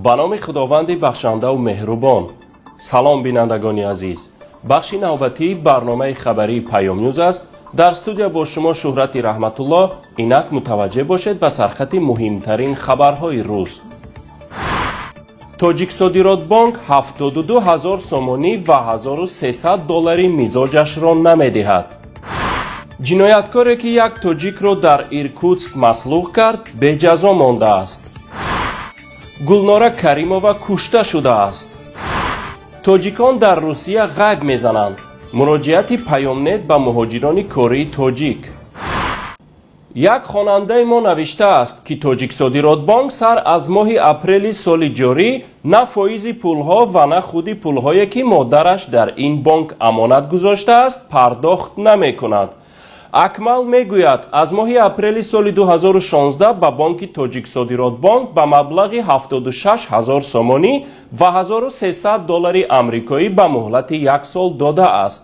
ба номи худованди бахшандаву меҳрубон. салом бинандагони азиз, бахши навбатии барномаи хабарии Паёмнюз аст. дар студия бо шумо Шӯҳрати Раҳматулло. инак мутаваҷҷеҳ бошед ба сархати муҳимтарин хабарҳои рӯз. Тоҷиксодиротбонк 72 000 сомонӣ ва 1300 доллари мизоҷашро намедиҳад. ҷинояткоре ки як тоҷикро дар Иркутск маслуҳ кард, беҷазо мондааст. Гулнора Каримова кушта шудааст. тоҷикон дар Русия ғайб мезананд. муроҷиати Паёмнет ба муҳоҷирони Кории Тоҷик. як хонандаи мо навиштааст ки Тоҷиксодиротбонк сар аз моҳи апрели соли ҷорӣ на фоизи пулҳо ва на худи пулҳое ки модараш дар ин бонк амонат гузоштааст пардохт намекунад. Акмал мегӯяд, аз моҳи апрели соли 2016 ба бонки Тоҷиксодиротбонк ба маблағи 76 000 сомонӣ ва 1300 доллари амрикоӣ ба муҳлати як сол додааст.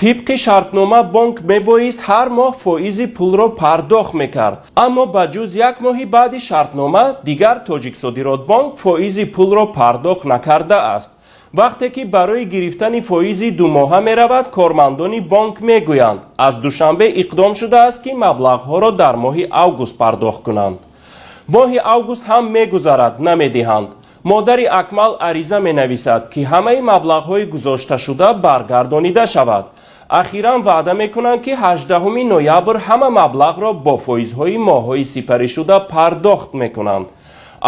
тибқи шартнома бонк мебоист ҳар моҳ фоизи пулро пардохт мекард, аммо ба ҷуз як моҳи баъди шартнома дигар Тоҷиксодиротбонк фоизи пулро пардохт накардааст. вақте ки барои гирифтани фоизи думоҳа меравад, кормандони бонк мегӯянд, аз душанбе иқдом шудааст ки маблағҳоро дар моҳи август пардохт кунанд. моҳи август ҳам мегузарад, намедиҳанд. модари Акмал ариза менависад ки ҳамаи маблағҳои гузошташуда баргардонида шавад. ахиран ваъда мекунанд ки 18 ноябр ҳама маблағро бо фоизҳои моҳҳои сипаришуда пардохт мекунанд.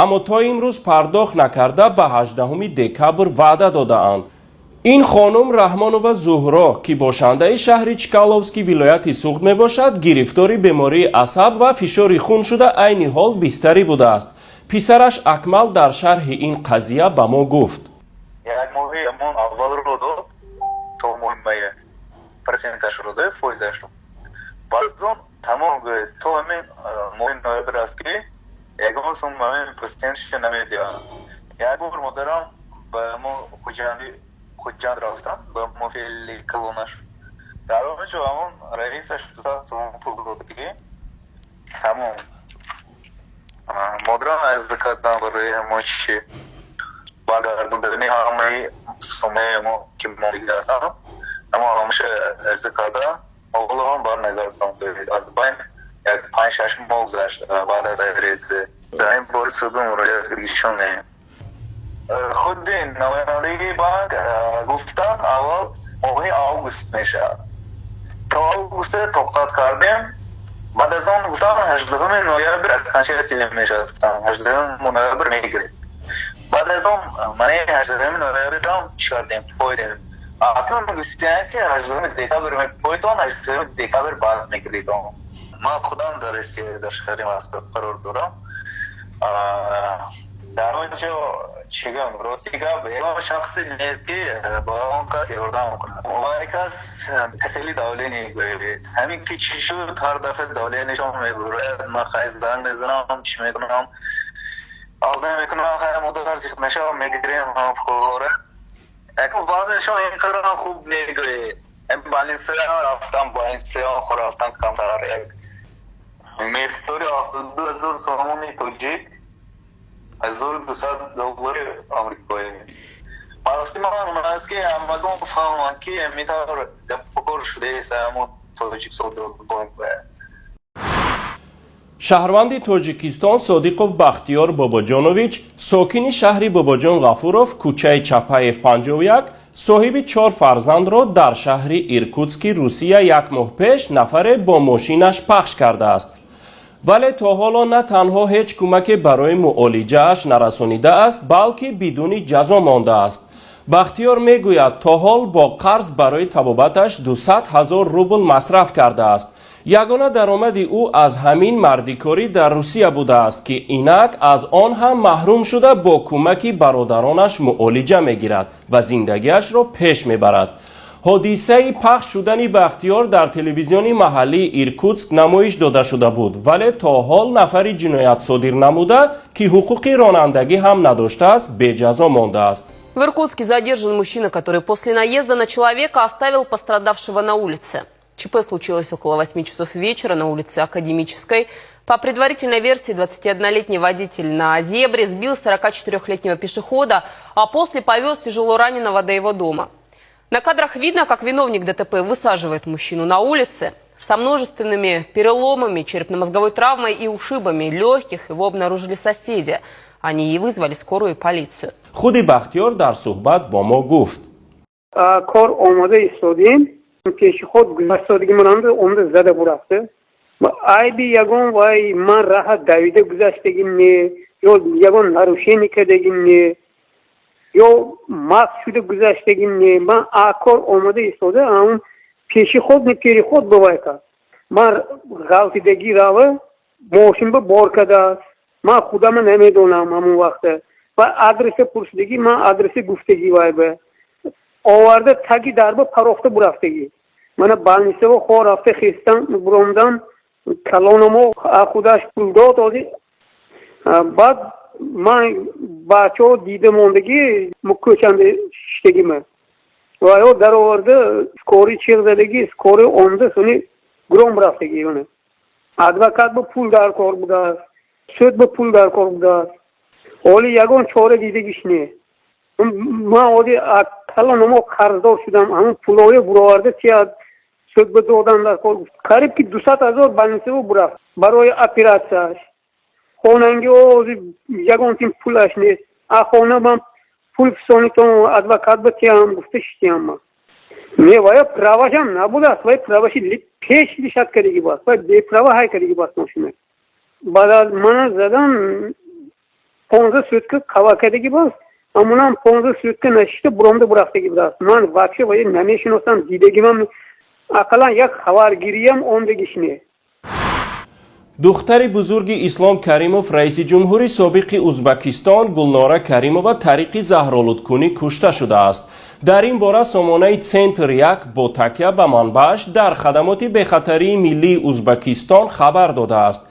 аммо то имрӯз пардохт накарда ба 18 декабр ваъда додаанд. ин хонум Раҳмонова Зуҳро ки бошандаи шаҳри Чкаловски вилояти Суғд мебошад, гирифтори бемории асаб ва фишори хун шуда айни ҳол бистарӣ будааст. писараш Акмал дар шарҳи ин қазия ба мо гуфт. як моҳи амон аввалро дод то моҳи проценташро дод фоизашро. баъд аз он тамом гӯяд то ҳамин моҳи ноябр аст ки ягон сум ҳамин проценташро намедиҳад. як бор модарам ба мо хуҷанд рафтам ба муфилли калонаш. дар онҷо ҳамон раисаш 200 сум пул дод ки тамом. модарам арза кардам барои ҳамо чӣ баргардондани ҳамаи сумаи мо ки мо дига ҳастам, аммо ҳамаша арза кардам, ҳоло ҳам барнагардам. аз байн як 5-6 моҳ гузашт баъд аз ариза. дар ин бори суд муроҷиат кардишонем. худи намояндаги банк гуфтан аввал моҳи август мешавад. то август тоқат кардем. баъд аз он гуфтам 18 ноябр окончательно мешавад. 18 ноябр мегирем. баъд аз он мани 18 ноябрам чӣ кардем? пойдем. акнун гуфтем ки 18 декабр мепойдон, 18 декабр баъд мегиридам. ман худам дар Россия дар шаҳри Москва қарор дорам. дар онҷо чӣ гӯям, рости гап ягон шахсе нест ки ба он кас ёрдам кунад. ва кас касали давлени мегӯяд. ҳамин ки чӣ шуд, ҳар дафъа давленишон мегӯяд. ман хай занг мезанам, чӣ мекунам, алда мекунам, хай модар зиҳд мешавам, мегирем пулҳоро. якон баъзешон ин қадар хуб мегӯяд. балинсия рафтам, балинсия рафтам камтар як миқдори 72 000 сомони тоҷик, 1200 доллари амрикоӣ. мақсади ман он аст ки ҳамагон фаҳманд ки метавр гапокор шудааст ҳамон Тоҷиксодиротбонк. шаҳрванди Тоҷикистон Содиқов Бахтиёр Бобоҷонович, сокини шаҳри Бобоҷон Ғафуров, кӯчаи Чапаев 51, соҳиби 4 фарзандро дар шаҳри Иркутски, Русия як моҳ пеш нафаре бо мошинаш пахш кардааст. вале то ҳоло на танҳо ҳеҷ кӯмаке барои муолиҷааш нарасонидааст, балки бидуни ҷазо мондааст. бахтиёр мегӯяд, то ҳол бо қарз барои табобаташ 200 000 рубл масраф кардааст. ягона даромади ӯ аз ҳамин мардикорӣ дар Русия будааст ки инак аз он ҳам маҳрум шуда бо кӯмаки бародаронаш муолиҷа мегирад ва зиндагиашро пеш мебарад. ҳодисаи пахш шудани Бахтиёр дар телевизиони маҳаллии Иркутск намоиш дода шуда буд, вале то ҳол нафари ҷиноят содир намуда, ки ҳуқуқи ронандагӣ ҳам надоштааст, беҷазо мондааст. В Иркутске задержан мужчина, который после наезда на человека оставил пострадавшего на улице. ЧП случилось около 8 часов вечера на улице Академической. По предварительной версии, 21-летний водитель на «Зебре» сбил 44-летнего пешехода, а после повез тяжело раненого до его дома. На кадрах видно, как виновник ДТП высаживает мужчину на улице. Со множественными переломами, черепно-мозговой травмой и ушибами легких его обнаружили соседи. Они и вызвали скорую и полицию. худи бахтиёр дар суҳбат бо мо гуфт: کار آماده ایستادیم پیشخود گذشتگی منند عمر زده برفته و عیبی یگان وای من راه دویده گذشتگیم نه یا یگان نروشینی کردگیم نه یا مات شده گذشتگیم نه من کار آماده ایستاده اون پیشخود نپیری خود بوای کرد من غلطیدگی راوه ماشین به بار کرده است من خودم نمیدونم همون وقته و آدرس پرسیدگی من آدرس گفتگی وای به آورده تگی دربه پرافته برفتگی من بالنیسه و خواه رفته خیستم برامدم کلانمو خودش پول داد آدی بعد من بچه ها دیده موندگی مکوچنده شتگی من و یا در آورده سکوری چیغ زدگی سکوری آمده سونی گرام برفتگی منه ادوکات به پول در کار بوده است سود به پول در کار بوده است ولی یگان چاره دیدگیش نیه من آدی کلانمو قرضدار شدم همون پولای برآورده چیه سود به دادن در کار قریب که 200,000 بالنیسه و برفت برای اپراتیاش خوننگی و یگان تیم پولش نیست خونه من پول فسانی تو ادوکات به تیم گفته شتیم من نه وای پراواش هم نبوده است وای پراواشی پیش لیشت کردگی باست وای بی پراوا های کردگی باست ماشینه بعد از من زدن 15 سوتکه کوا کردگی باست امونم 15 سوتکه نشیده برامده برفتگی باست من واقعی وای نمیشناسم دیدگی من اقلا یک خبرگیریم اومدگیش نه. دختر بزرگ اسلام کریموف رئیس جمهوری سابق ازبکستان گلناره کریمووا طریق زهرآلودکونی کشته شده است. در این باره سامانه سنتر یک با تکیه به منبعش در خدمات بخطری ملی ازبکستان خبر داده است.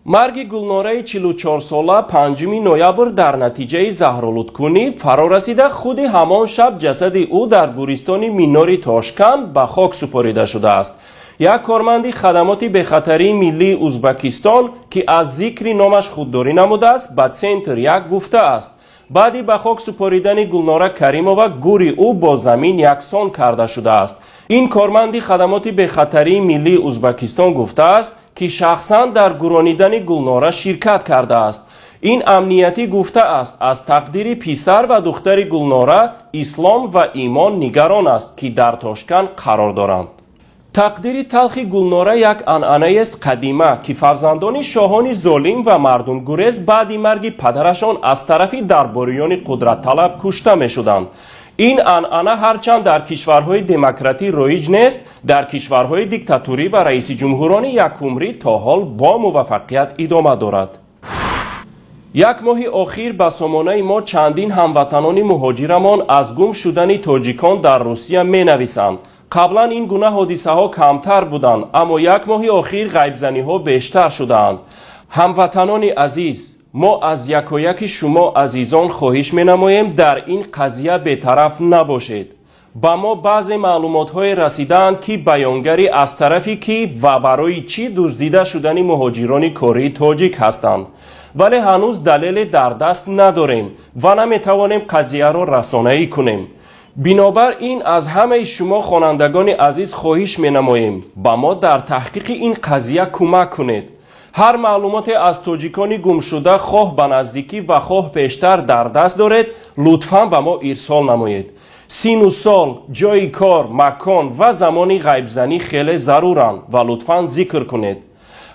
مرگ گلناره 44 ساله 5 نوامبر در نتیجه زهرآلودکونی فرارسیده خود همان شب جسد او در گورستان مینوری تاشکند به خاک سپرده شده است. یک کارمند خدمات بخطری ملی ازبکستان که از ذکر نامش خودداری نموده است به سنتر یک گفته است بعدی به خاک سپاریدن گلناره کریمووا گوری او با زمین یکسان کرده شده است. این کارمند خدمات بخطری ملی ازبکستان گفته است که شخصا در گرانیدن گلناره شرکت کرده است. این امنیتی گفته است از تقدیر پسر و دختر گلناره اسلام و ایمان نگران است که در تاشکند قرار دارند. تقدیر تلخ گلناره یک عنعنه است قدیمه که فرزندان شاهان ظالم و مردم گریز بعد مرگ پدرشان از طرف درباریان قدرت طلب کشته می شدند. این عنعنه هرچند در کشورهای دموکراتی رایج نیست، در کشورهای دیکتاتوری و رئیس جمهوران یکعمری تا حال با موفقیت ادامه دارد. یک ماه اخیر به سامانه ما چندین هموطنان مهاجرمان از گم شدن تاجیکان در روسیه می نویسند. قبلا این گونه حادثه ها کمتر بودند اما یک ماه اخیر غیبزنی ها بیشتر شدند. هموطنان عزیز، ما از یکایک شما عزیزان خواهش می نماییم در این قضیه بی‌طرف نباشید. با ما بعض معلومات های رسیدند که بیانگری از طرفی که و برای چی دزدیده شدن مهاجران کاری تاجیک هستند ولی هنوز دلیل در دست نداریم و نمی توانیم قضیه را رسانه‌ای کنیم. بنابراین از همه شما خوانندگان عزیز خواهش می نماییم با ما در تحقیق این قضیه کمک کنید. هر معلومات از تاجیکان گم شده خواه به نزدیکی و خواه پیشتر در دست دارید لطفاً به ما ارسال نمایید. سین و سال، جای کار، مکان و زمانی غیبزنی خیلی ضرورند و لطفاً ذکر کنید.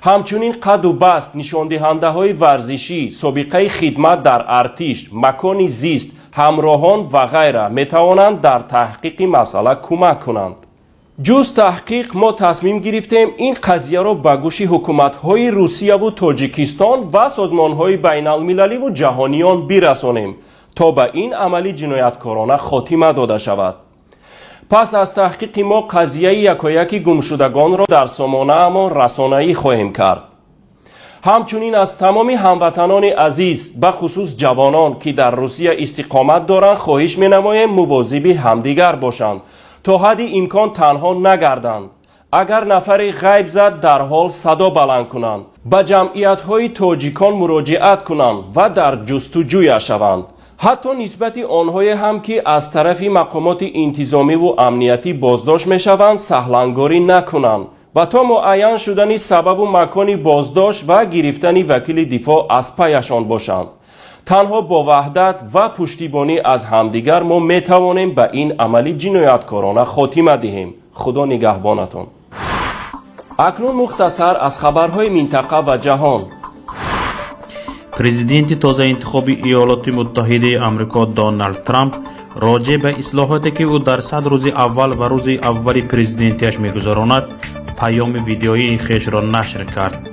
همچنین قد و بست، نشاندهنده های ورزشی، سابقه خدمت در ارتش، مکان زیست، همراهان و غیره می توانند در تحقیق مسئله کمک کنند. جز تحقیق ما تصمیم گرفتیم این قضیه را به گوش حکومت‌های روسیه و تاجیکستان و سازمان‌های بین‌المللی و جهانیان برسانیم تا به این عملی جنایتکارانه خاتمه داده شود. پس از تحقیق ما قضیه یکایک گمشدگان را در سامانه ما رسانه‌ای خواهیم کرد. همچنین از تمام هموطنان عزیز به خصوص جوانان که در روسیه استقامت دارند خواهش می‌نماییم مواظب همدیگر باشند تا حد امکان تنها نگردند. اگر نفری غیب زد در حال صدا بلند کنند، به جمعیت‌های تاجیکان مراجعت کنند و در جستجوی شوند. حتی نسبت آنهای هم که از طرف مقامات انتظامی و امنیتی بازداشت می‌شوند سهلنگاری نکنند و تا معین شدن سبب و مکان بازداشت و گرفتن وکیل دفاع از پیشان باشند. تنها با وحدت و پشتیبانی از همدیگر ما میتوانیم به این عملی جنایتکارانه خاتمه دهیم. خدا نگهبانتان. اکنون مختصر از خبرهای منطقه و جهان. پرزیدنت تازه انتخابی ایالات متحده آمریکا دونالد ترامپ راجع به اصلاحاتی که او در 100 روز اول و روز اول پرزیدنتیش میگذراند پیام ویدیویی خویش را نشر کرد.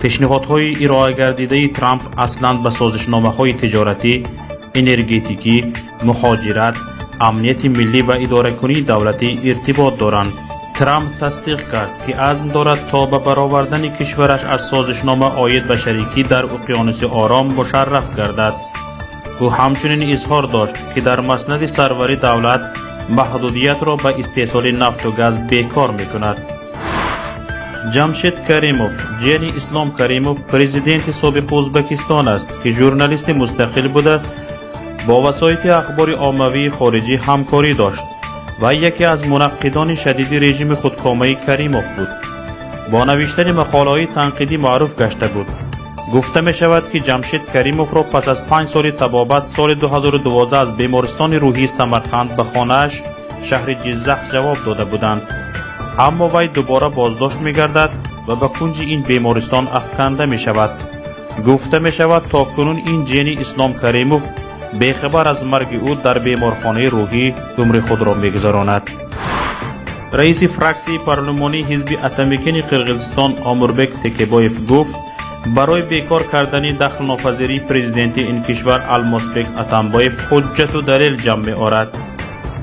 پیشنهادهای ارائه گردیده ترامپ اصلاً به سازشنامه‌های تجارتی، انرژتیکی، مهاجرت، امنیت ملی و اداره‌کنی دولتی ارتباط دارند. ترامپ تصدیق کرد که عزم دارد تا به برآوردن کشورش از سازشنامه عاید به شریکی در اقیانوس آرام مشرف گردد. او همچنین اظهار داشت که در مسند سروری دولت محدودیت را به استحصال نفت و گاز بیکار می‌کند. جمشید کریموف، جنی اسلام کریموف، پرزیدنت سابق ازبکستان است که ژورنالیست مستقل بوده، با وسایط اخبار عاموی خارجی همکاری داشت و یکی از منقدان شدید رژیم خودکامه کریموف بود. با نوشتن مقاله‌های تنقیدی معروف گشته بود. گفته می شود که جمشید کریموف را پس از 5 سال طبابت سال 2012 از بیمارستان روحی سمرقند به خانه‌اش شهر جیزخ جواب داده بودند، اما وی دوباره بازداشت می گردد و به کنج این بیمارستان افکنده می شود. گفته می شود تا کنون این جنی اسلام کریموف بیخبر از مرگ او در بیمارخانه روحی عمر خود را می‌گذراند. رئیس فراکسی پارلمانی حزب اتمیکن قرقیزستان آموربک تکیبایف گفت برای بیکار کردن دخل ناپذیری پرزیدنت این کشور المازبک اتامبایف حجت و دلیل جمع می‌آورد.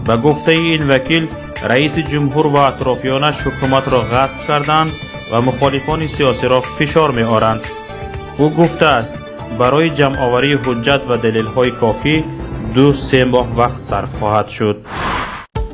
به گفته این وکیل رئیس جمهور و اطرافیانش حکومت را غصب کردند و مخالفان سیاسی را فشار می‌آورند. او گفته است برای جمع آوری حجت و دلیل‌های کافی 2-3 ماه وقت صرف خواهد شد.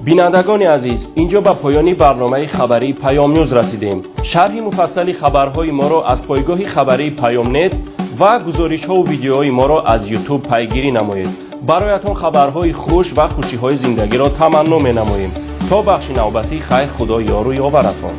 بینندگان عزیز، اینجا به پایان برنامه خبری پیام نیوز رسیدیم. شرح مفصل خبرهای ما را از پایگاه خبری پیام نت و گزارش‌ها و ویدیوهای ما را از یوتیوب پیگیری نمایید. برایتان خبرهای خوش و خوشی‌های زندگی را تمنا می‌نماییم. تا بخش نوبتی خیر، خدا یار و یاورتان.